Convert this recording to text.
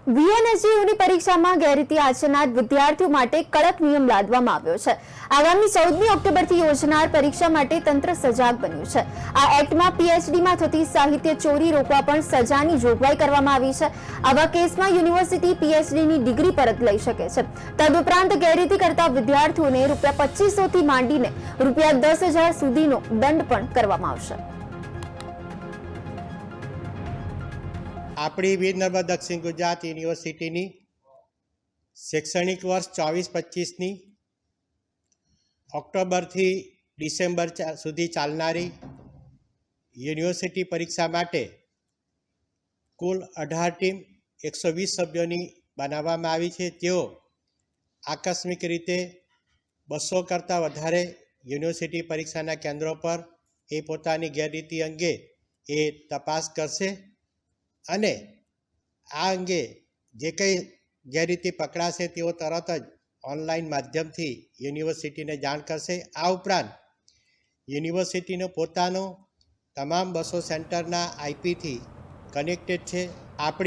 વીએનએસયુની પરીક્ષામાં ગેરરીતિ આચરનાર વિદ્યાર્થીઓ માટે કડક નિયમ લાદવામાં આવ્યો છે। આગામી 14મી ઓક્ટોબરથી યોજનાર પરીક્ષા માટે તંત્ર સજાગ બન્યું છે। આ એક્ટમાં પીએચડીમાં થતી સાહિત્ય ચોરી રોકવા પણ સજાની જોગવાઈ કરવામાં આવી છે। આવા કેસમાં યુનિવર્સિટી પીએચડીની ડિગ્રી પરત લઈ શકે છે। તદુપરાંત ગેરરીતિ કરતા વિદ્યાર્થીઓને ₹2500 થી માંડીને ₹10,000 સુધીનો દંડ પણ કરવામાં આવશે। આપણી વીર નર્મદ દક્ષિણ ગુજરાત યુનિવર્સિટીની શૈક્ષણિક વર્ષ 24-25ની ઓક્ટોબરથી ડિસેમ્બર સુધી ચાલનારી યુનિવર્સિટી પરીક્ષા માટે કુલ 18 ટીમ 120 સભ્યોની બનાવવામાં આવી છે। તેઓ આકસ્મિક રીતે 200 કરતાં વધારે યુનિવર્સિટી પરીક્ષાના કેન્દ્રો પર પોતાની ગેરરીતિ અંગે તપાસ કરશે અને આ અંગે જે કંઈ ગેરરીતિ પકડાશે તેઓ તરત જ ઓનલાઈન માધ્યમથી યુનિવર્સિટીને જાણ કરશે। આ ઉપરાંત યુનિવર્સિટીનો પોતાનો તમામ 200 સેન્ટરના આઈપીથી કનેક્ટેડ છે। આપણી